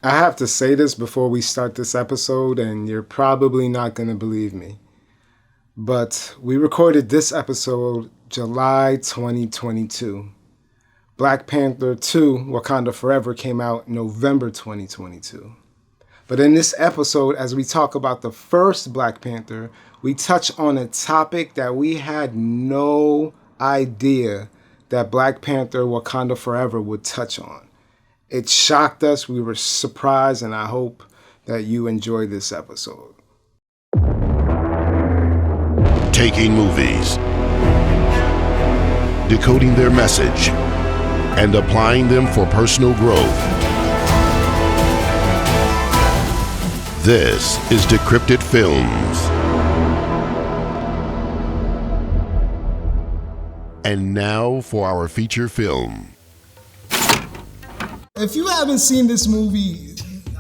I have to say this before we start this episode, and you're probably not going to believe me. But we recorded this episode July 2022. Black Panther 2, Wakanda Forever came out November 2022. But in this episode, as we talk about the first Black Panther, we touch on a topic that we had no idea that Black Panther Wakanda Forever would touch on. It shocked us, we were surprised, and I hope that you enjoy this episode. Taking movies, decoding their message, and applying them for personal growth. This is Decrypted Films. And now for our feature film. If you haven't seen this movie,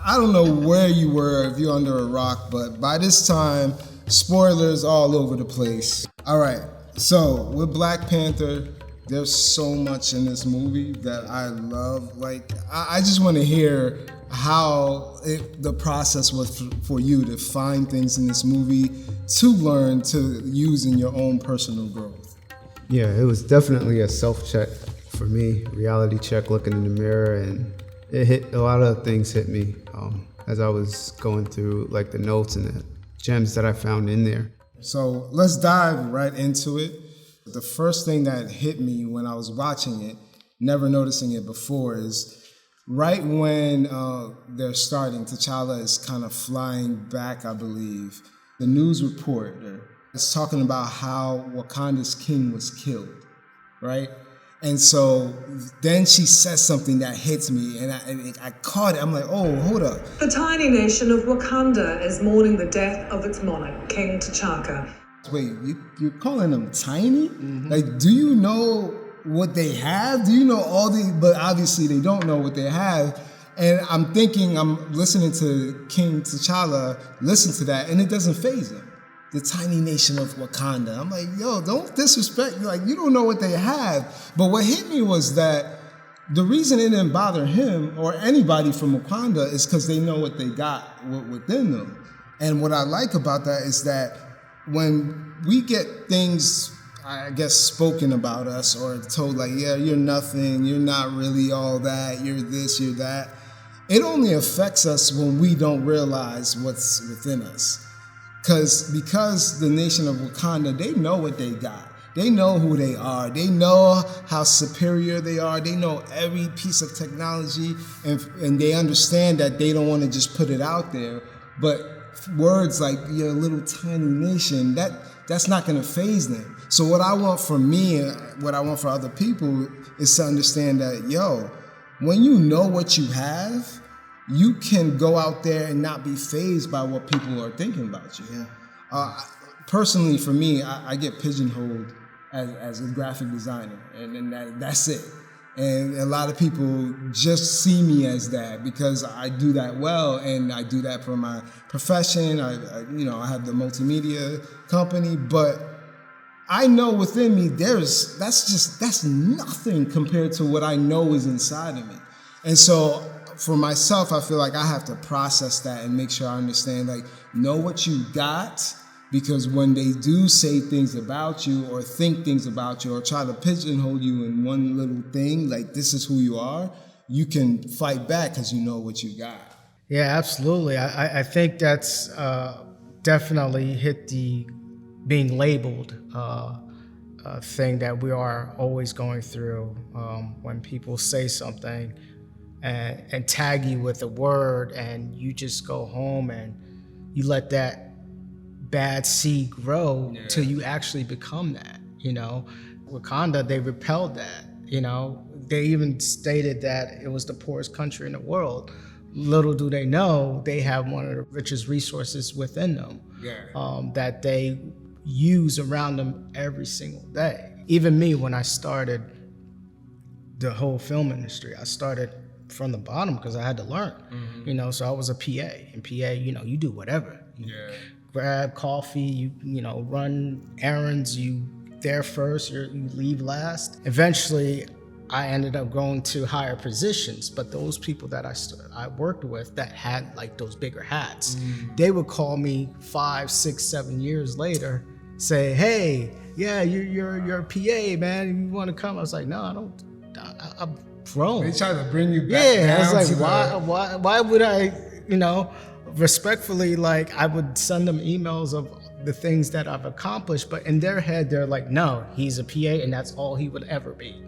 I don't know where you were, if you're under a rock, but by this time, spoilers all over the place. All right, so with Black Panther, there's so much in this movie that I love. Like, I just want to hear how the process was for you to find things in this movie to learn to use in your own personal growth. Yeah, it was definitely a self-check for me, reality check, looking in the mirror, and it hit, a lot of things hit me as I was going through like the notes and the gems that I found in there. So let's dive right into it. The first thing that hit me when I was watching it, never noticing it before, is right when they're starting, T'Challa is kind of flying back, I believe. The news reporter is talking about how Wakanda's king was killed, right? And so then she says something that hits me, and I caught it. I'm like, oh, hold up. The tiny nation of Wakanda is mourning the death of its monarch, King T'Chaka. Wait, you're calling them tiny? Mm-hmm. Like, do you know what they have? Do you know all the, but obviously they don't know what they have. And I'm thinking, I'm listening to King T'Challa, listen to that, and it doesn't faze him. The tiny nation of Wakanda. I'm like, yo, don't disrespect. Like, you don't know what they have. But what hit me was that the reason it didn't bother him or anybody from Wakanda is because they know what they got within them. And what I like about that is that when we get things, I guess, spoken about us or told like, yeah, you're nothing, you're not really all that, you're this, you're that, it only affects us when we don't realize what's within us. Because the nation of Wakanda, they know what they got. They know who they are. They know how superior they are. They know every piece of technology, and they understand that they don't want to just put it out there. But words like "you're a little tiny nation," that's not going to faze them. So what I want for me, and what I want for other people, is to understand that, yo, when you know what you have, you can go out there and not be fazed by what people are thinking about you. Yeah. Personally, for me, I get pigeonholed as a graphic designer, and that's it. And a lot of people just see me as that because I do that well, and I do that for my profession. I have the multimedia company, but I know within me that's nothing compared to what I know is inside of me. And so for myself, I feel like I have to process that and make sure I understand, like, know what you got, because when they do say things about you or think things about you or try to pigeonhole you in one little thing, like this is who you are, you can fight back because you know what you got. Yeah, absolutely. I think that's definitely hit the being labeled thing that we are always going through when people say something and tag you with a word, and you just go home and you let that bad seed grow till you actually become that. Wakanda, they repelled that. They even stated that it was the poorest country in the world. Little do they know, they have one of the richest resources within them that they use around them every single day. Even me, when I started the whole film industry, I started from the bottom because I had to learn. Mm-hmm. So I was a PA, and PA, you do whatever. You grab coffee, you run errands, you there first, you leave last. Eventually, I ended up going to higher positions. But those people that I worked with that had like those bigger hats, they would call me 5, 6, 7 years later, say, "Hey, yeah, you're a PA, man. You want to come?" I was like, "No, I don't. I'm grown." They try to bring you back. Yeah, I down was to like, why would I, respectfully, like, I would send them emails of the things that I've accomplished, but in their head, they're like, no, he's a PA and that's all he would ever be,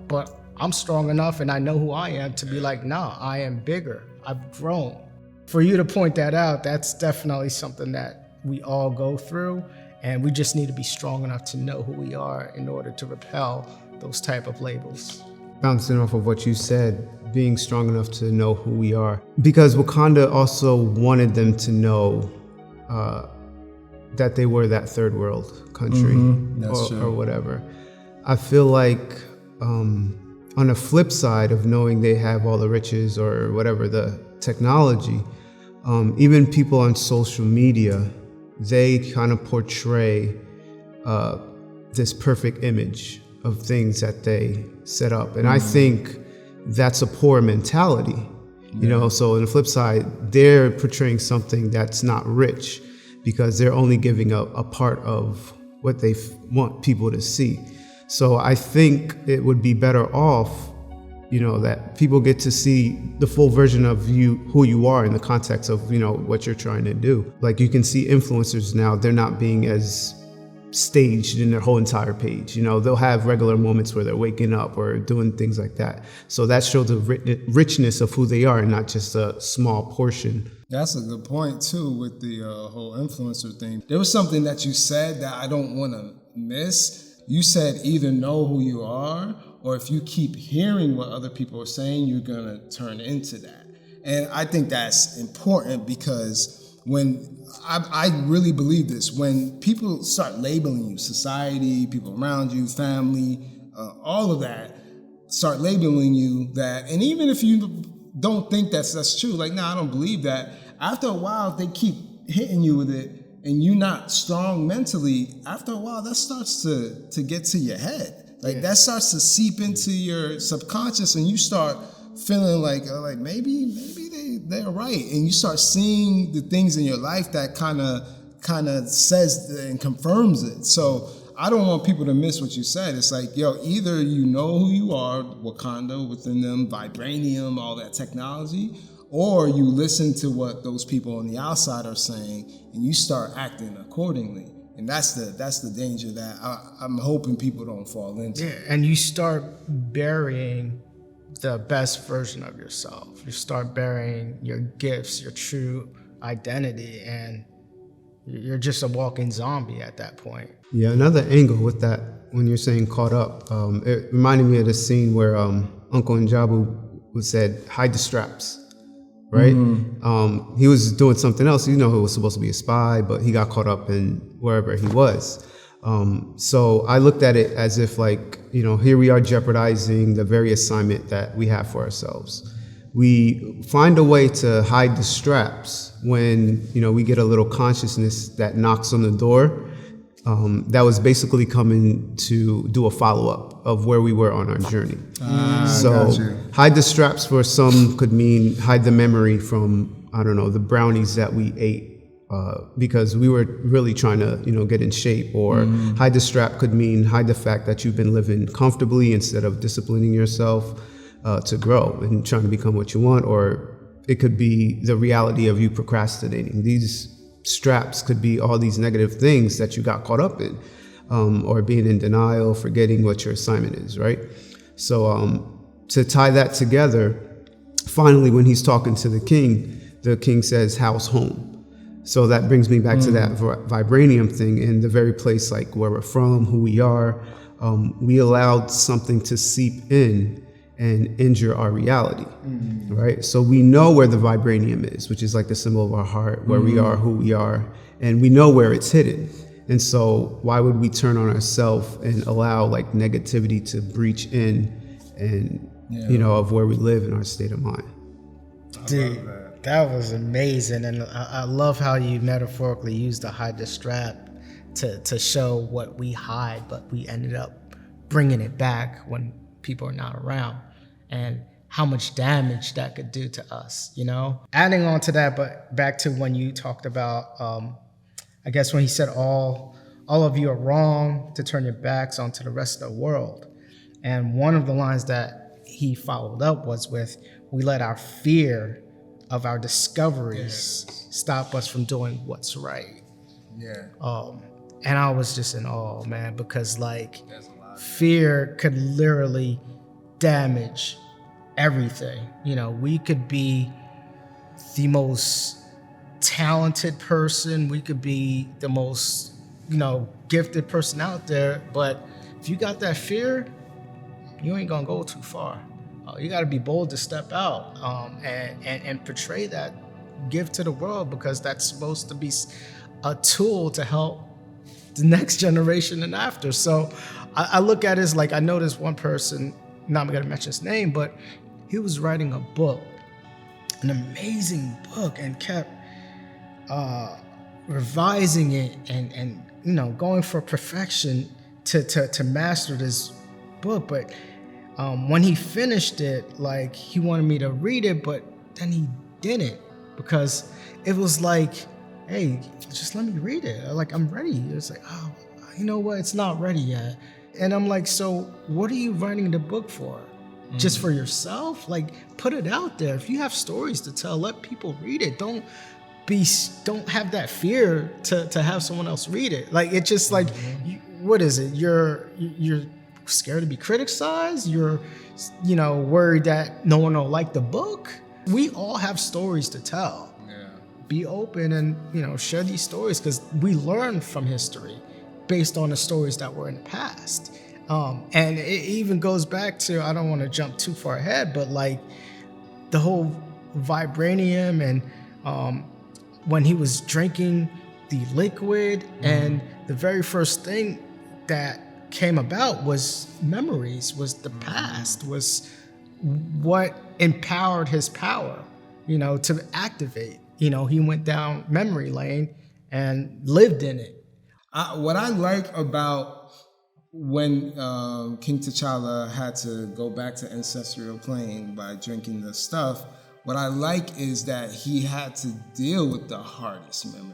But I'm strong enough and I know who I am to be like, no, I am bigger. I've grown. For you to point that out, that's definitely something that we all go through, and we just need to be strong enough to know who we are in order to repel those type of labels. Bouncing off of what you said, being strong enough to know who we are. Because Wakanda also wanted them to know that they were that third world country or whatever. I feel like on the flip side of knowing they have all the riches or whatever, the technology, even people on social media, they kind of portray this perfect image of things that they set up. And I think that's a poor mentality, so on the flip side, they're portraying something that's not rich because they're only giving up a part of what they want people to see. So I think it would be better off, that people get to see the full version of you, who you are in the context of, what you're trying to do. Like you can see influencers now, they're not being as staged in their whole entire page. They'll have regular moments where they're waking up or doing things like that. So that shows the richness of who they are and not just a small portion. That's a good point too with the whole influencer thing. There was something that you said that I don't want to miss. You said either know who you are, or if you keep hearing what other people are saying, you're going to turn into that. And I think that's important because when I really believe this, when people start labeling you, society, people around you, family, all of that, start labeling you that, and even if you don't think that's true, like, I don't believe that. After a while, if they keep hitting you with it and you're not strong mentally, after a while, that starts to get to your head. Like that starts to seep into your subconscious, and you start feeling like maybe they're right, and you start seeing the things in your life that kind of says and confirms it. So I don't want people to miss what you said. It's like, either you know who you are, Wakanda within them, vibranium, all that technology, or you listen to what those people on the outside are saying and you start acting accordingly. And that's the danger that I'm hoping people don't fall into. Yeah, and you start burying the best version of yourself. You start burying your gifts, your true identity, and you're just a walking zombie at that point. Yeah, another angle with that, when you're saying caught up, it reminded me of the scene where Uncle Njabu said, hide the straps, right? Mm-hmm. He was doing something else. He was supposed to be a spy, but he got caught up in wherever he was. So I looked at it as if here we are jeopardizing the very assignment that we have for ourselves. We find a way to hide the straps when, we get a little consciousness that knocks on the door. That was basically coming to do a follow-up of where we were on our journey. So hide the straps for some could mean hide the memory from, the brownies that we ate. Because we were really trying to, get in shape, or hide the strap could mean hide the fact that you've been living comfortably instead of disciplining yourself to grow and trying to become what you want, or it could be the reality of you procrastinating. These straps could be all these negative things that you got caught up in, or being in denial, forgetting what your assignment is, right? So to tie that together, finally, when he's talking to the king says, "How's home?" So that brings me back to that vibranium thing, and the very place like where we're from, who we are. We allowed something to seep in and injure our reality, right? So we know where the vibranium is, which is like the symbol of our heart, where we are, who we are, and we know where it's hidden. And so why would we turn on ourselves and allow like negativity to breach in and, of where we live in our state of mind? Dude, that was amazing. And I love how you metaphorically used the hide the strap to show what we hide, but we ended up bringing it back when people are not around, and how much damage that could do to us, you know? Adding on to that, but back to when you talked about, I guess when he said all of you are wrong to turn your backs onto the rest of the world. And one of the lines that he followed up was with, we let our fear of our discoveries stop us from doing what's right. Yeah. And I was just in awe, man, because like fear could literally damage everything. You know, we could be the most talented person, we could be the most, you know, gifted person out there, but if you got that fear, you ain't gonna go too far. You got to be bold to step out and portray that gift to the world, because that's supposed to be a tool to help the next generation and after. So I look at it as like, I know this one person, not gonna mention his name, but he was writing a book, an amazing book, and kept revising it and you know, going for perfection to master this book. But when he finished it, like, he wanted me to read it, but then he didn't, because it was like, hey, just let me read it. Like, I'm ready. It's like, oh, you know what? It's not ready yet. And I'm like, so what are you writing the book for? Just for yourself? Like, put it out there. If you have stories to tell, let people read it. Don't have that fear to have someone else read it. Like, it's just like, what is it? You're scared to be criticized. You're, you know, worried that no one will like the book. We all have stories to tell. Yeah. Be open and, you know, share these stories, because we learn from history based on the stories that were in the past. And it even goes back to, I don't want to jump too far ahead, but like the whole vibranium and when he was drinking the liquid, and the very first thing that came about was memories, was the past, was what empowered his power, you know, to activate. You know, he went down memory lane and lived in it. What I like about when King T'Challa had to go back to ancestral plane by drinking the stuff, what I like is that he had to deal with the hardest memory.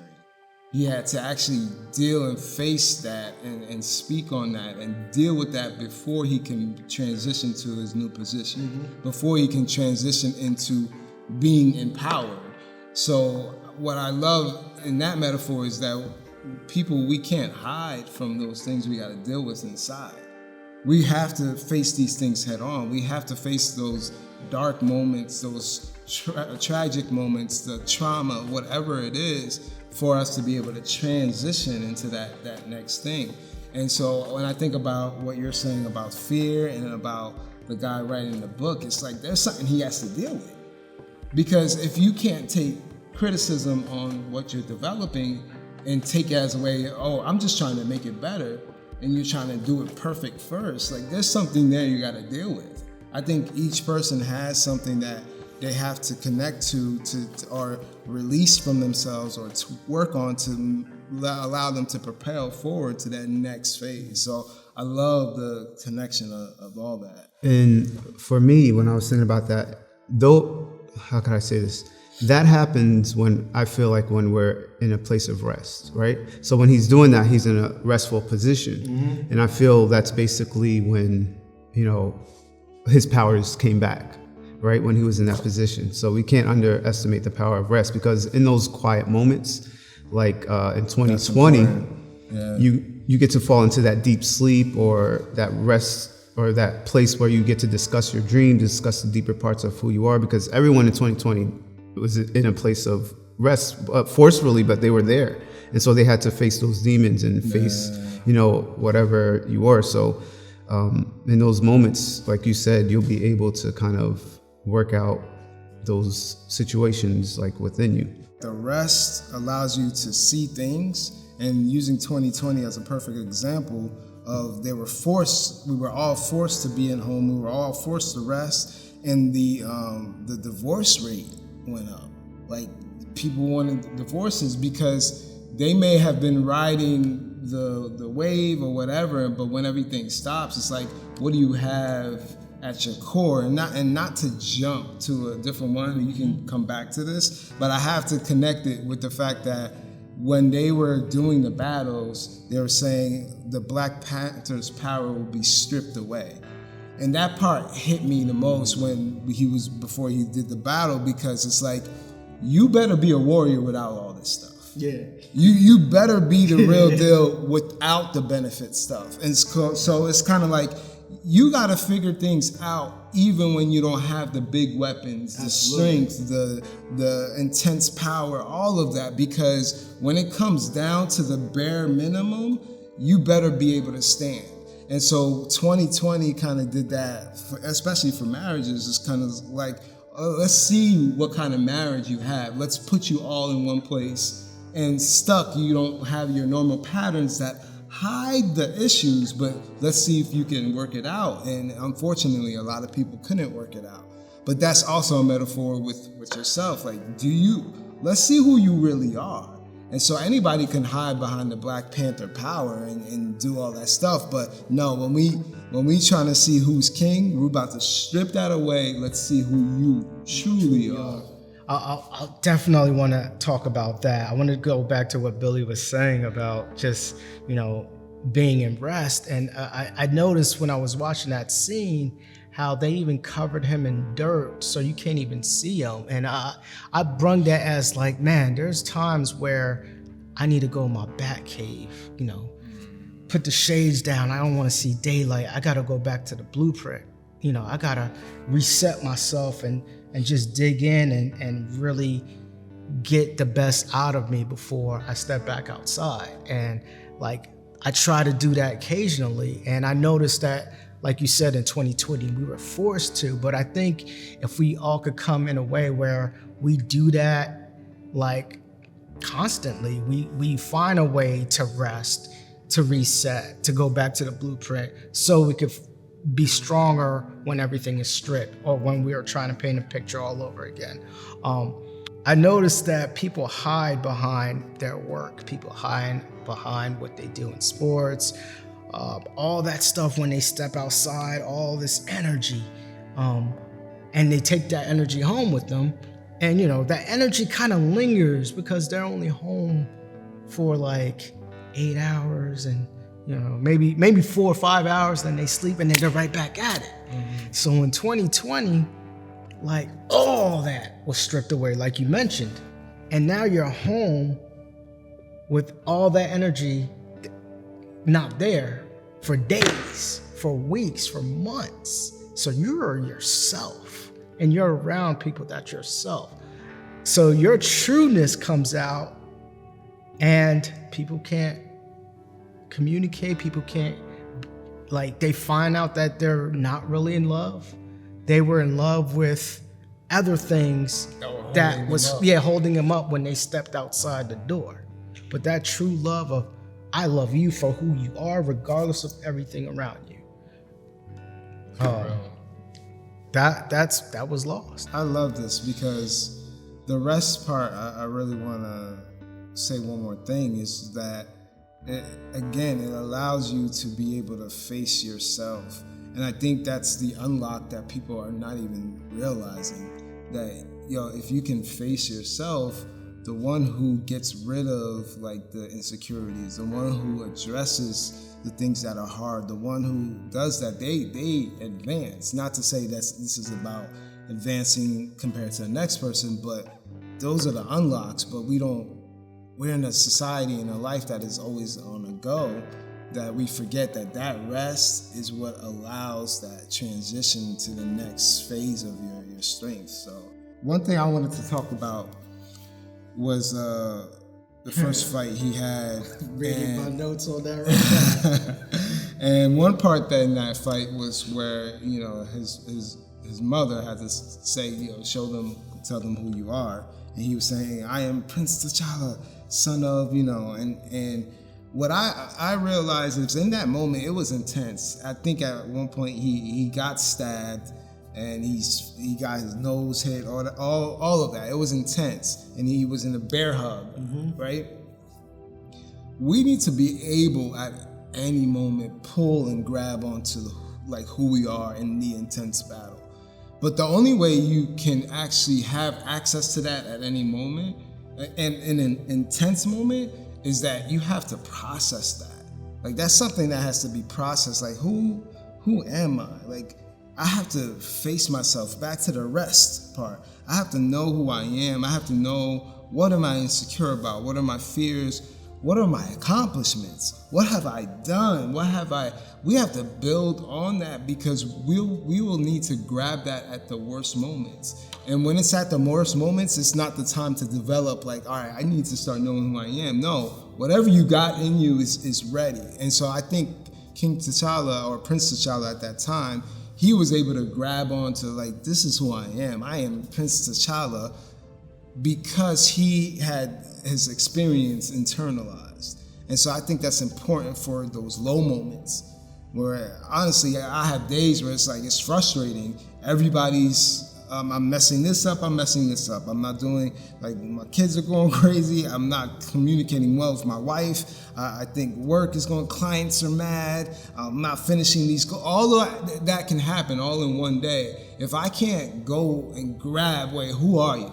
He had to actually deal and face that and speak on that and deal with that before he can transition to his new position, before he can transition into being empowered. So what I love in that metaphor is that people, we can't hide from those things we got to deal with inside. We have to face these things head on. We have to face those dark moments, those tragic moments, the trauma, whatever it is, for us to be able to transition into that next thing. And so when I think about what you're saying about fear and about the guy writing the book, it's like there's something he has to deal with. Because if you can't take criticism on what you're developing and take it as a way, oh, I'm just trying to make it better, and you're trying to do it perfect first, like there's something there you got to deal with. I think each person has something that they have to connect to or release from themselves or to work on to allow them to propel forward to that next phase. So I love the connection of all that. And for me, when I was thinking about that, though, how can I say this? That happens when I feel like when we're in a place of rest, right? So when he's doing that, he's in a restful position. And I feel that's basically when, you know, his powers came back, right? When he was in that position. So we can't underestimate the power of rest, because in those quiet moments, like in 2020, you get to fall into that deep sleep or that rest or that place where you get to discuss your dream, discuss the deeper parts of who you are, because everyone in 2020 was in a place of rest forcefully, but they were there. And so they had to face those demons and face, you know, whatever you were. So in those moments, like you said, you'll be able to kind of work out those situations like within you. The rest allows you to see things, and using 2020 as a perfect example of we were all forced to be at home, we were all forced to rest, and the divorce rate went up. Like, people wanted divorces because they may have been riding the wave or whatever, but when everything stops, it's like, what do you have at your core, and not to jump to a different one. You can come back to this, but I have to connect it with the fact that when they were doing the battles, they were saying the Black Panther's power will be stripped away. And that part hit me the most before he did the battle, because it's like, you better be a warrior without all this stuff. Yeah. You better be the real deal without the benefit stuff. And so it's kind of like, you got to figure things out even when you don't have the big weapons, the strength, the intense power, all of that, because when it comes down to the bare minimum, you better be able to stand. And so 2020 kind of did that, especially for marriages. It's kind of like, let's see what kind of marriage you have. Let's put you all in one place, and stuck, you don't have your normal patterns that hide the issues, but let's see if you can work it out. And unfortunately, a lot of people couldn't work it out. But that's also a metaphor with yourself. Like, let's see who you really are. And so anybody can hide behind the Black Panther power and do all that stuff. But no, when we trying to see who's king, we're about to strip that away. Let's see who you truly are. I'll definitely want to talk about that. I want to go back to what Billy was saying about just, being in rest. And I noticed when I was watching that scene, how they even covered him in dirt so you can't even see him. And I brung that as like, man, there's times where I need to go in my bat cave, put the shades down. I don't want to see daylight. I got to go back to the blueprint. I got to reset myself and just dig in and really get the best out of me before I step back outside. And like, I try to do that occasionally. And I noticed that, like you said, in 2020, we were forced to, but I think if we all could come in a way where we do that, like constantly, we find a way to rest, to reset, to go back to the blueprint, so we could be stronger when everything is stripped, or when we are trying to paint a picture all over again. I noticed that people hide behind their work. People hide behind what they do in sports, all that stuff when they step outside, all this energy. And they take that energy home with them. And, that energy kind of lingers because they're only home for like 8 hours and, maybe 4 or 5 hours, then they sleep and then they're right back at it. Mm-hmm. So in 2020, like all that was stripped away, like you mentioned. And now you're home with all that energy not there for days, for weeks, for months. So you're yourself and you're around people that yourself. So your trueness comes out and people can't communicate. People can't, they find out that they're not really in love. They were in love with other things that was holding them up when they stepped outside the door. But that true love of, I love you for who you are, regardless of everything around you. That was lost. I love this because the rest part, I really want to say one more thing, is that it allows you to be able to face yourself. And I think that's the unlock that people are not even realizing, that, if you can face yourself, the one who gets rid of the insecurities, the one who addresses the things that are hard, the one who does that, they advance. Not to say that this is about advancing compared to the next person, but those are the unlocks. But we're in a society and a life that is always on the go, that we forget that rest is what allows that transition to the next phase of your strength. So one thing I wanted to talk about was the first fight he had. Reading my notes on that right now. And one part in that fight was where, his mother had to say, tell them who you are. And he was saying, I am Prince T'Challa, son of, and what I realized is in that moment, it was intense. I think at one point he got stabbed and he got his nose hit, all of that. It was intense. And he was in a bear hug, right? We need to be able at any moment pull and grab onto like who we are in the intense battle. But the only way you can actually have access to that at any moment, and in an intense moment, is that you have to process that. Like that's something that has to be processed. Like who am I? Like I have to face myself. Back to the rest part. I have to know who I am. I have to know what am I insecure about? What are my fears? What are my accomplishments? What have I done? We have to build on that, because we will need to grab that at the worst moments. And when it's at the worst moments, it's not the time to develop like, all right, I need to start knowing who I am. No, whatever you got in you is ready. And so I think King T'Challa, or Prince T'Challa at that time, he was able to grab onto like, this is who I am. I am Prince T'Challa, because he had his experience internalized. And so I think that's important for those low moments where honestly I have days where it's like, it's frustrating. Everybody's I'm messing this up. I'm not doing, like, my kids are going crazy. I'm not communicating well with my wife. I think work is going, clients are mad. I'm not finishing these, all of that can happen all in one day. If I can't go and grab, wait, who are you?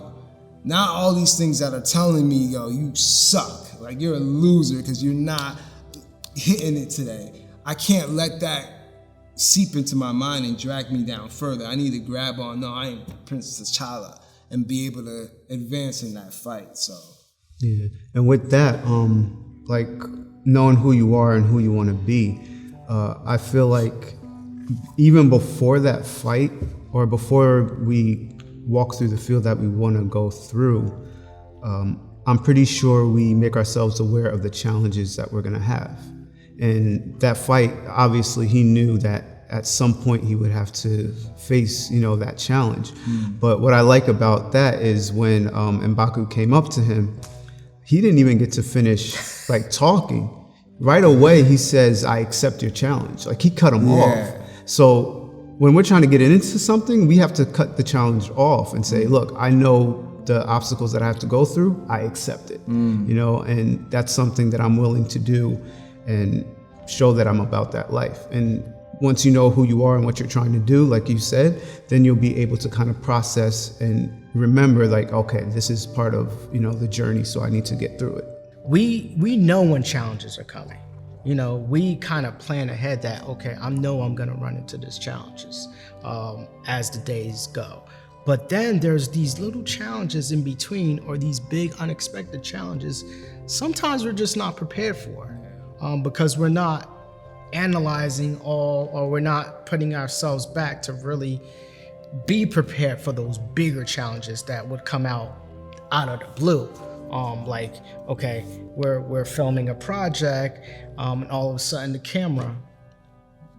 Not all these things that are telling me, yo, you suck. Like, you're a loser because you're not hitting it today. I can't let that seep into my mind and drag me down further. I need to grab on, no, I am Prince T'Challa, and be able to advance in that fight. So yeah, and with that, like knowing who you are and who you want to be, I feel like even before that fight, or before we walk through the field that we want to go through, I'm pretty sure we make ourselves aware of the challenges that we're going to have. And that fight, obviously, he knew that at some point he would have to face, that challenge. But what I like about that is when M'Baku came up to him, he didn't even get to finish like talking. Right away, he says, "I accept your challenge." Like, he cut him off. So when we're trying to get into something, we have to cut the challenge off and say, "Look, I know the obstacles that I have to go through. I accept it." And that's something that I'm willing to do, and show that I'm about that life. And once you know who you are and what you're trying to do, like you said, then you'll be able to kind of process and remember, like, okay, this is part of, the journey, so I need to get through it. We know when challenges are coming. We kind of plan ahead that, okay, I know I'm going to run into these challenges as the days go. But then there's these little challenges in between, or these big unexpected challenges. Sometimes we're just not prepared for. Because we're not analyzing or we're not putting ourselves back to really be prepared for those bigger challenges that would come out of the blue. Like, okay, we're filming a project, and all of a sudden the camera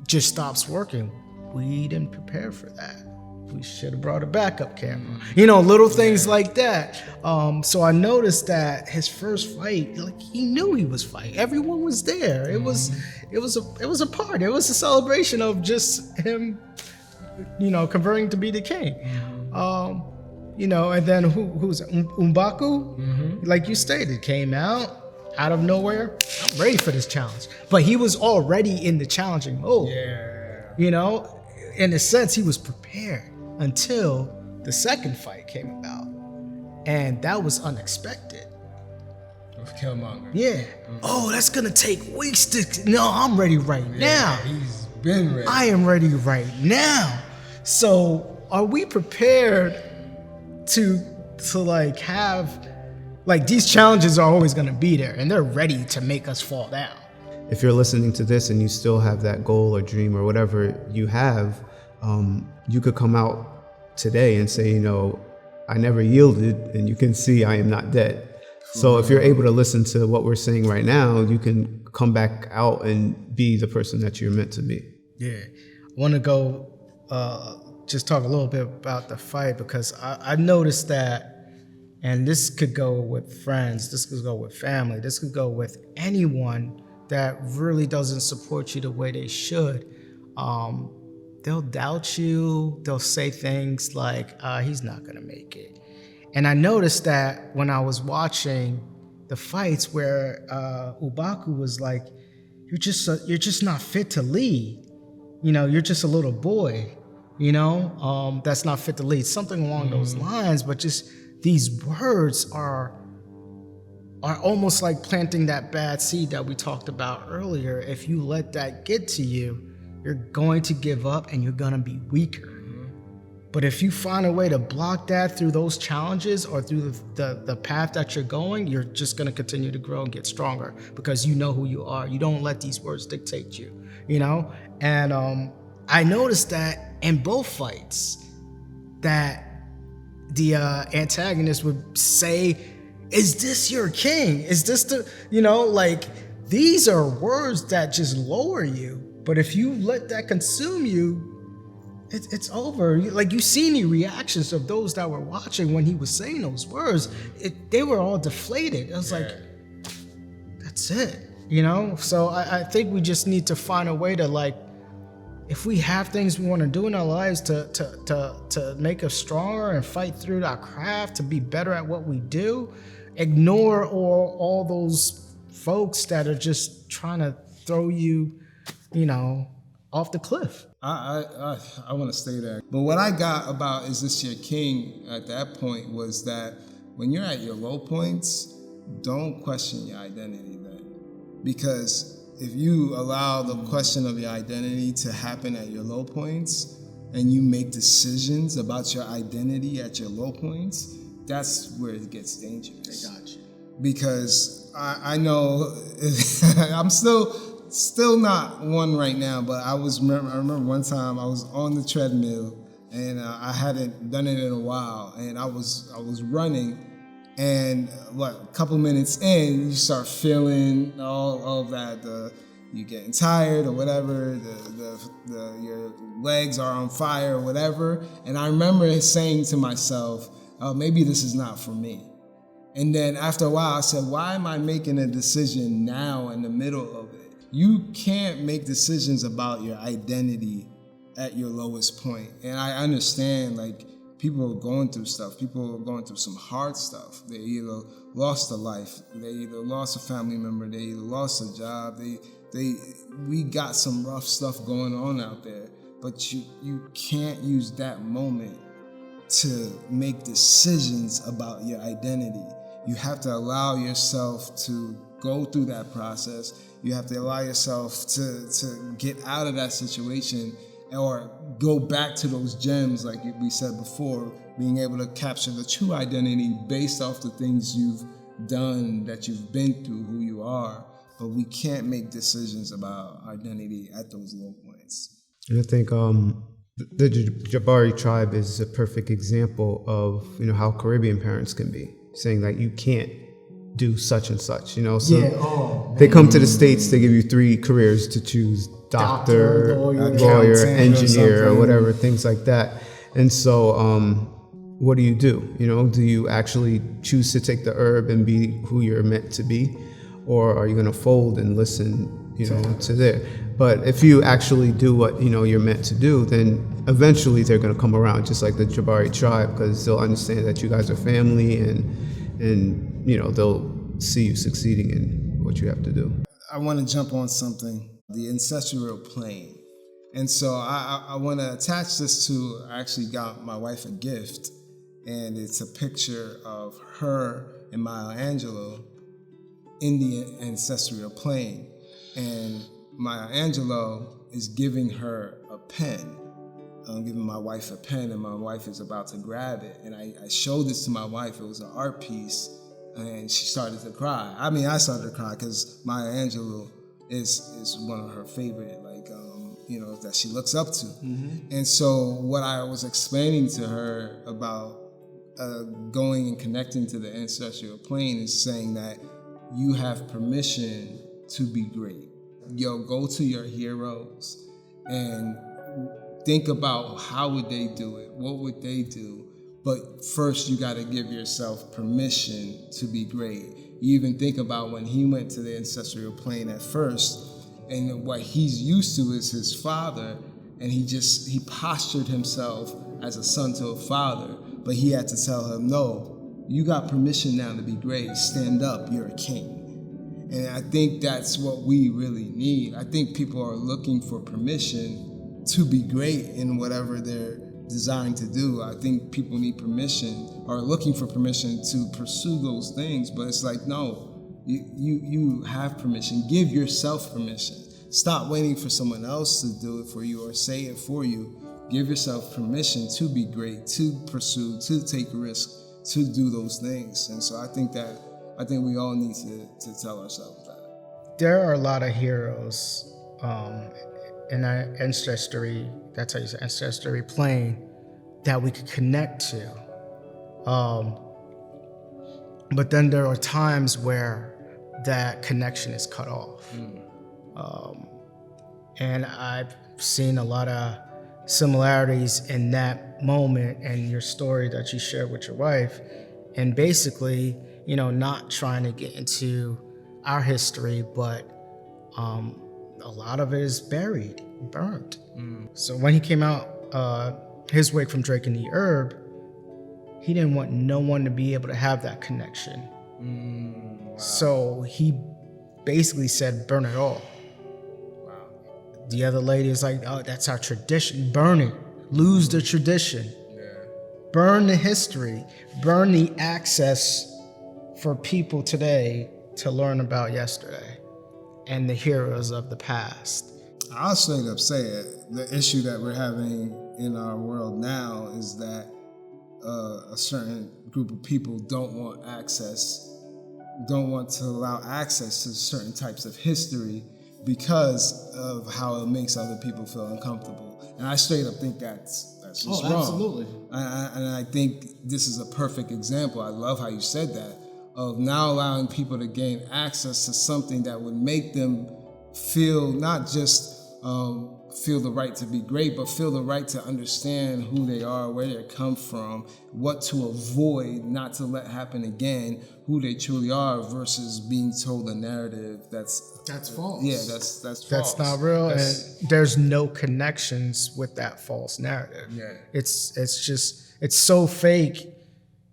just stops working. We didn't prepare for that. We should have brought a backup camera. Little things like that. So I noticed that his first fight, like, he knew he was fighting. Everyone was there. It was a party. It was a celebration of just him, converting to be the king. And then who's M'Baku? Like you stated, came out of nowhere. I'm ready for this challenge. But he was already in the challenging mode. Yeah. In a sense, he was prepared until the second fight came about. And that was unexpected. With Killmonger. Yeah. Oh, that's gonna take weeks to... No, I'm ready right now. He's been ready. I am ready right now. So are we prepared to like have... Like, these challenges are always gonna be there, and they're ready to make us fall down. If you're listening to this and you still have that goal or dream or whatever you have, you could come out today and say, I never yielded, and you can see I am not dead. So if you're able to listen to what we're saying right now, you can come back out and be the person that you're meant to be. Yeah. I want to go just talk a little bit about the fight, because I noticed that, and this could go with friends, this could go with family, this could go with anyone that really doesn't support you the way they should. They'll doubt you. They'll say things like, he's not gonna make it. And I noticed that when I was watching the fights where M'Baku was like, you're just not fit to lead. you're just a little boy, that's not fit to lead, something along those lines. But just these words are almost like planting that bad seed that we talked about earlier. If you let that get to you, you're going to give up and you're going to be weaker. But if you find a way to block that through those challenges or through the path that you're going, you're just going to continue to grow and get stronger because you know who you are. You don't let these words dictate you, And I noticed that in both fights that the antagonist would say, is this your king? Is this these are words that just lower you. But if you let that consume you, it's over. Like, you see any reactions of those that were watching when he was saying those words, they were all deflated. It was like, that's it, So I think we just need to find a way to, if we have things we want to do in our lives to make us stronger and fight through our craft, to be better at what we do, ignore all those folks that are just trying to throw you, off the cliff. I want to stay there. But what I got about Is This Your King at that point was that when you're at your low points, don't question your identity then. Because if you allow the question of your identity to happen at your low points and you make decisions about your identity at your low points, that's where it gets dangerous. I got you. Because I know I'm still not one right now, but I remember one time I was on the treadmill and I hadn't done it in a while, and I was running, and a couple minutes in, you start feeling all of that, you getting tired or whatever, your legs are on fire or whatever, and I remember saying to myself, oh, maybe this is not for me. And then after a while I said, why am I making a decision now in the middle of it? You can't make decisions about your identity at your lowest point. And I understand, people are going through stuff. People are going through some hard stuff. They either lost a life, they either lost a family member, they either lost a job, we got some rough stuff going on out there. But you can't use that moment to make decisions about your identity. You have to allow yourself to go through that process. You have to allow yourself to get out of that situation or go back to those gems, like we said before, being able to capture the true identity based off the things you've done, that you've been through, who you are. But we can't make decisions about identity at those low points. And I think the Jabari tribe is a perfect example of how Caribbean parents can be, saying that you can't do such and such, So they come to the States, they give you 3 careers to choose: doctor, lawyer, engineer, or whatever, things like that. And so what do? Do you actually choose to take the herb and be who you're meant to be? Or are you going to fold and listen, to there? But if you actually do what, you're meant to do, then eventually they're going to come around, just like the Jabari tribe, because they'll understand that you guys are family and they'll see you succeeding in what you have to do. I want to jump on something, the ancestral plane. And so I want to attach this to, I actually got my wife a gift, and it's a picture of her and Maya Angelou in the ancestral plane. And Maya Angelou is giving her a pen. I'm giving my wife a pen, and my wife is about to grab it. And I showed this to my wife. It was an art piece, and she started to cry. I mean, I started to cry because Maya Angelou is one of her favorite, that she looks up to. Mm-hmm. And so what I was explaining to her about going and connecting to the ancestral plane is saying that you have permission to be great. Go to your heroes and think about how would they do it? What would they do? But first you got to give yourself permission to be great. You even think about when he went to the ancestral plane at first, and what he's used to is his father, and he postured himself as a son to a father, but he had to tell him, no, you got permission now to be great. Stand up, you're a king. And I think that's what we really need. I think people are looking for permission to be great in whatever they're desiring to do. I think people need permission, or looking for permission to pursue those things. But it's like, no, you have permission. Give yourself permission. Stop waiting for someone else to do it for you or say it for you. Give yourself permission to be great, to pursue, to take risks, to do those things. And so I think we all need to tell ourselves that. There are a lot of heroes in our ancestry, that's how you say ancestry plane, that we could connect to. But then there are times where that connection is cut off. And I've seen a lot of similarities in that moment and your story that you shared with your wife. And basically, not trying to get into our history, but a lot of it is burnt. So when he came out his wake from Drake and the Herb, he didn't want no one to be able to have that connection. Wow. So he basically said, burn it all. Wow. The other lady is like, oh, that's our tradition. Burn it. Lose the tradition. Yeah. Burn the history. Burn the access for people today to learn about yesterday and the heroes of the past. I'll straight up say it. The issue that we're having in our world now is that a certain group of people don't want to allow access to certain types of history because of how it makes other people feel uncomfortable. And I straight up think that's just wrong. Absolutely. And I think this is a perfect example. I love how you said that, of now allowing people to gain access to something that would make them feel not just feel the right to be great, but feel the right to understand who they are, where they come from, what to avoid, not to let happen again, who they truly are, versus being told a narrative that's false. Yeah, that's false. That's not real, and there's no connections with that false narrative. Yeah, it's so fake,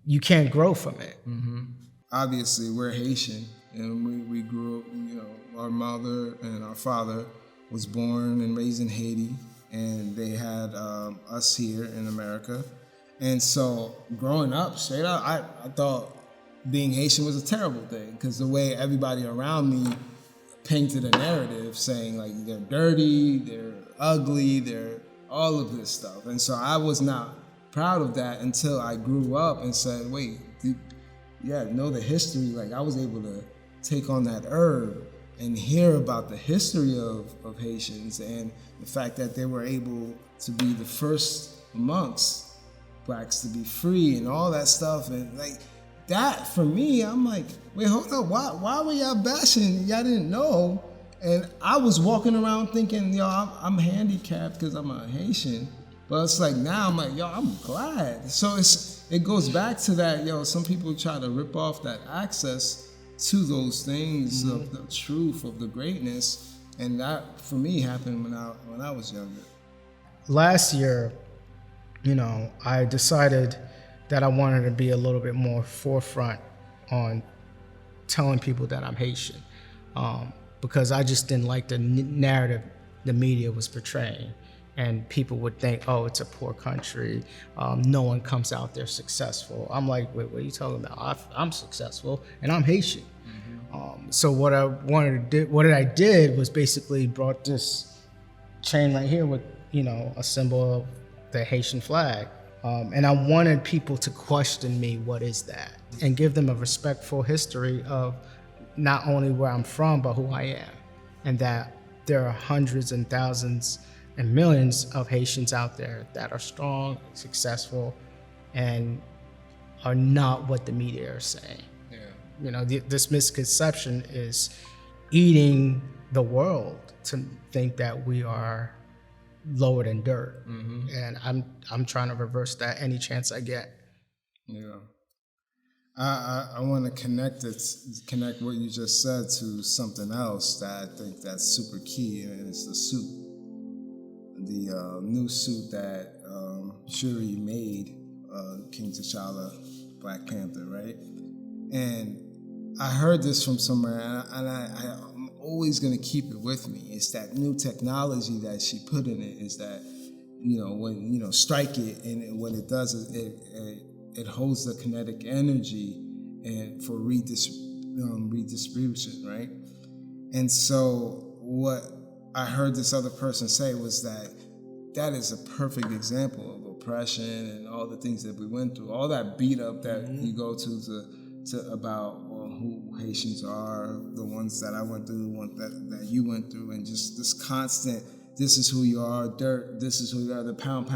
you can't grow from it. Mm-hmm. Obviously, we're Haitian, and we grew up. Our mother and our father was born and raised in Haiti, and they had us here in America. And so growing up, straight up, I thought being Haitian was a terrible thing, because the way everybody around me painted a narrative saying like they're dirty, they're ugly, they're all of this stuff. And so I was not proud of that until I grew up and said, wait, know the history. Like, I was able to take on that herb and hear about the history of Haitians and the fact that they were able to be the first amongst blacks to be free and all that stuff. And like that, for me, I'm like, wait, hold up, why were y'all bashing? Y'all didn't know. And I was walking around thinking, I'm handicapped because I'm a Haitian. But it's like now I'm like, I'm glad. So it goes back to that, some people try to rip off that access to those things, mm-hmm. of the truth, of the greatness. And that, for me, happened when I was younger. Last year, I decided that I wanted to be a little bit more forefront on telling people that I'm Haitian, because I just didn't like the narrative the media was portraying. And people would think, oh, it's a poor country. No one comes out there successful. I'm like, wait, what are you talking about? I'm successful and I'm Haitian. Mm-hmm. So what I did was basically brought this chain right here with, a symbol of the Haitian flag. And I wanted people to question me, what is that? And give them a respectful history of not only where I'm from, but who I am. And that there are hundreds and thousands and millions of Haitians out there that are strong, successful, and are not what the media are saying. Yeah. This misconception is eating the world to think that we are lower than dirt. Mm-hmm. And I'm trying to reverse that any chance I get. Yeah. I want to connect what you just said to something else that I think that's super key, and it's the suit. The new suit that Shuri made, King T'Challa, Black Panther, right? And I heard this from somewhere, and I'm always going to keep it with me. It's that new technology that she put in it, is that, when, strike it, and when it does, it holds the kinetic energy and for redistribution, right? And so what I heard this other person say was that is a perfect example of oppression and all the things that we went through, all that beat up that you go to about who Haitians are, the ones that I went through, the ones that you went through, and just this constant, this is who you are, dirt, this is who you are, the pound.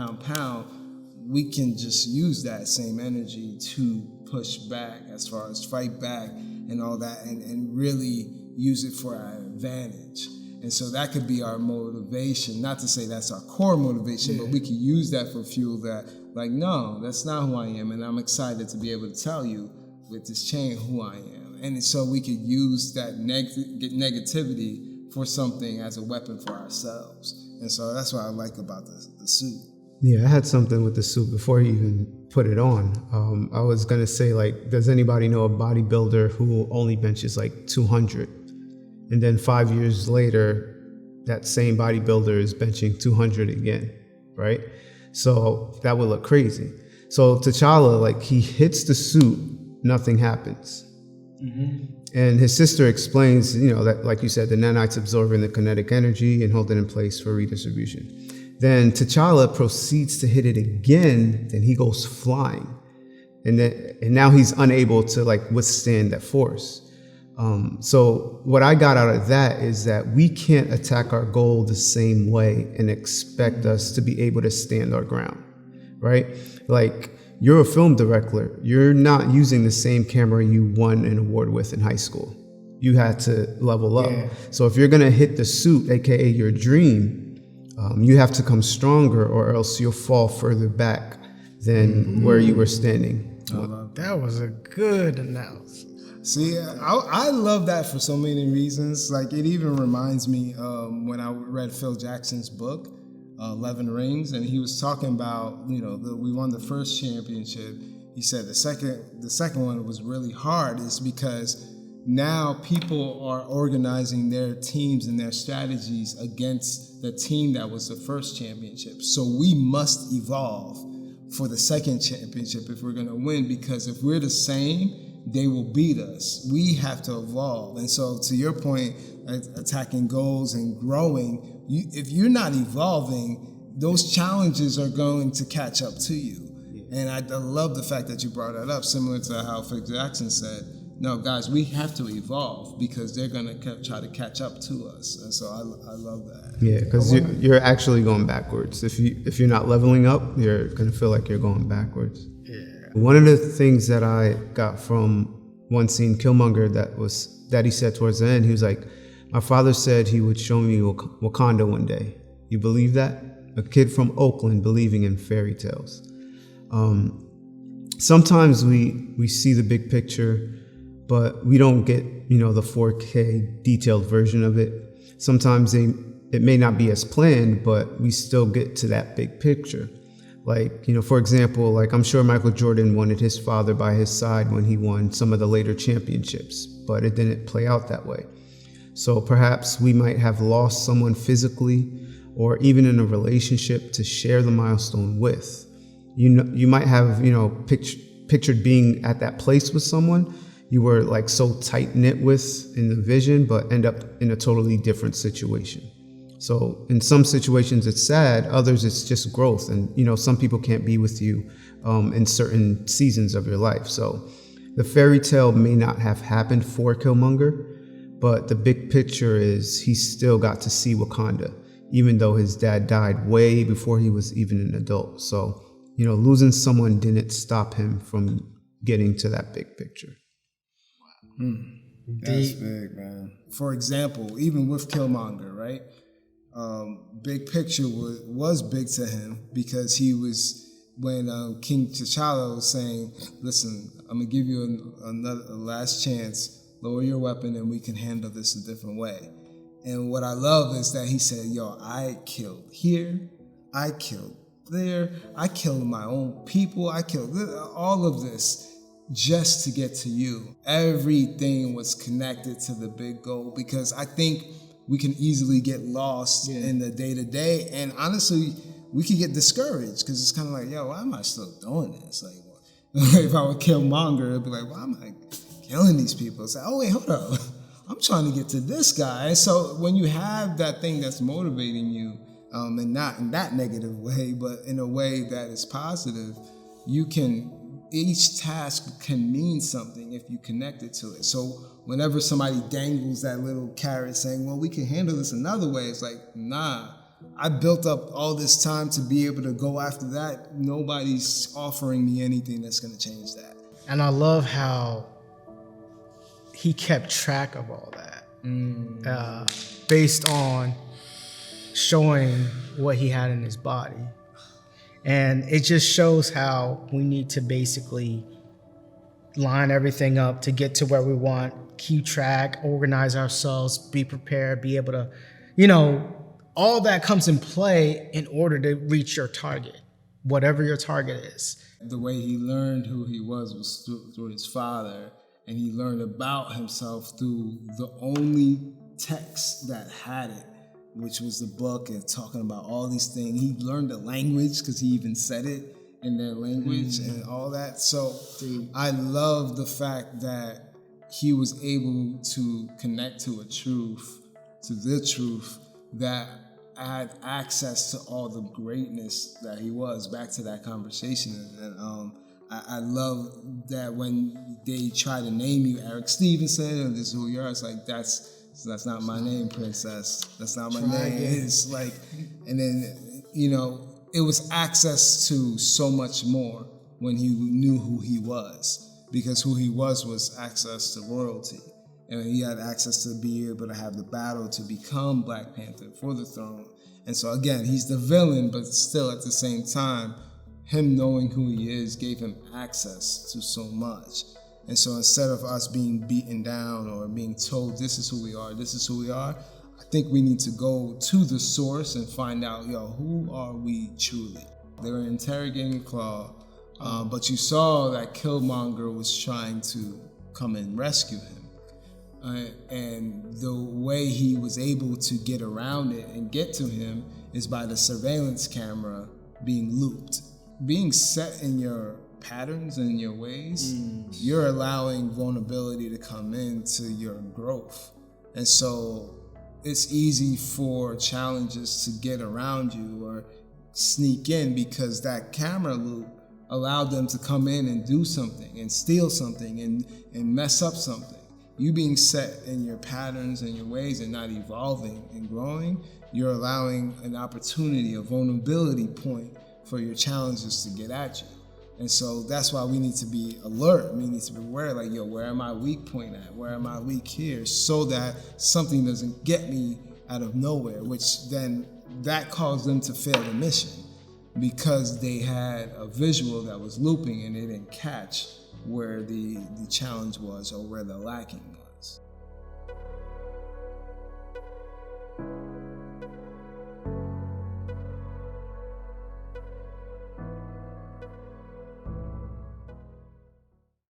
We can just use that same energy to push back, as far as fight back and all that, and really use it for our advantage. And so that could be our motivation. Not to say that's our core motivation, but we can use that for fuel that, like, no, that's not who I am. And I'm excited to be able to tell you with this chain who I am. And so we could use that negativity for something as a weapon for ourselves. And so that's what I like about the suit. Yeah, I had something with the suit before he even put it on. I was going to say, like, does anybody know a bodybuilder who only benches like 200? And then 5 years later, that same bodybuilder is benching 200 again, right? So that would look crazy. So T'Challa, like, he hits the suit, nothing happens. And his sister explains, that, like you said, the nanites absorbing the kinetic energy and hold it in place for redistribution. Then T'Challa proceeds to hit it again, then he goes flying. And now he's unable to, like, withstand that force. So what I got out of that is that we can't attack our goal the same way and expect us to be able to stand our ground, right? Like, you're a film director. You're not using the same camera you won an award with in high school. You had to level up. Yeah. So if you're going to hit the suit, AKA your dream, you have to come stronger, or else you'll fall further back than where you were standing. That was a good analysis. See, I love that for so many reasons. Like, it even reminds me when I read Phil Jackson's book, 11 Rings, and he was talking about, we won the first championship. He said the second one was really hard, is because now people are organizing their teams and their strategies against the team that was the first championship. So we must evolve for the second championship if we're going to win, because if we're the same, they will beat us. We have to evolve. And so, to your point, attacking goals and growing, if you're not evolving, those challenges are going to catch up to you. And I love the fact that you brought that up, similar to how Phil Jackson said, no, guys, we have to evolve because they're going to try to catch up to us. And so I love that. Yeah, because you're actually going backwards. If you're not leveling up, you're going to feel like you're going backwards. Yeah. One of the things that I got from one scene, Killmonger, that he said towards the end, he was like, my father said he would show me Wakanda one day. You believe that? A kid from Oakland believing in fairy tales. Sometimes we see the big picture, but we don't get, the 4K detailed version of it. Sometimes it may not be as planned, but we still get to that big picture. Like, for example, like, I'm sure Michael Jordan wanted his father by his side when he won some of the later championships, but it didn't play out that way. So perhaps we might have lost someone physically or even in a relationship to share the milestone with. You might have, pictured being at that place with someone you were like so tight-knit with in the vision, but end up in a totally different situation. So in some situations it's sad, others it's just growth. And some people can't be with you in certain seasons of your life. So the fairy tale may not have happened for Killmonger, but the big picture is he still got to see Wakanda, even though his dad died way before he was even an adult. So, losing someone didn't stop him from getting to that big picture. That's big, man. For example, even with Killmonger, right? Big picture was big to him because he was, when King T'Challa was saying, listen, I'm going to give you a last chance, lower your weapon and we can handle this a different way. And what I love is that he said, I killed here, I killed there, I killed my own people, I killed all of this just to get to you. Everything was connected to the big goal, because I think we can easily get lost in the day-to-day, and honestly, we could get discouraged, because it's kind of like, yo, why am I still doing this? Like, if I would kill Monger, it'd be like, why am I killing these people? It's like, oh, wait, hold up. I'm trying to get to this guy. And so when you have that thing that's motivating you, and not in that negative way, but in a way that is positive, each task can mean something if you connect it to it. So whenever somebody dangles that little carrot saying, well, we can handle this another way, it's like, nah, I built up all this time to be able to go after that. Nobody's offering me anything that's going to change that. And I love how he kept track of all that, based on showing what he had in his body. And it just shows how we need to basically line everything up to get to where we want, keep track, organize ourselves, be prepared, be able to, all that comes in play in order to reach your target, whatever your target is. The way he learned who he was through his father, and he learned about himself through the only text that had it, which was the book, and talking about all these things. He learned the language because he even said it in their language and all that. So I love the fact that he was able to connect to the truth that had access to all the greatness that he was. Back to that conversation. And I love that when they try to name you Eric Stevenson, or this is who you are, it's like, that's not my name, princess. That's not my name. It's like, and then, it was access to so much more when he knew who he was, because who he was access to royalty. And he had access to be able to have the battle to become Black Panther for the throne. And so again, he's the villain, but still at the same time, him knowing who he is gave him access to so much. And so instead of us being beaten down or being told this is who we are, I think we need to go to the source and find out, who are we truly? They were interrogating Claw, but you saw that Killmonger was trying to come and rescue him. And the way he was able to get around it and get to him is by the surveillance camera being looped. Being set in your patterns and your ways, you're allowing vulnerability to come into your growth. And so it's easy for challenges to get around you or sneak in, because that camera loop allowed them to come in and do something and steal something and mess up something. You being set in your patterns and your ways and not evolving and growing, you're allowing an opportunity, a vulnerability point for your challenges to get at you. And so that's why we need to be alert. We need to be aware, like, where am I weak point at? Where am I weak here? So that something doesn't get me out of nowhere, which then that caused them to fail the mission, because they had a visual that was looping and they didn't catch where the challenge was or where the lacking was.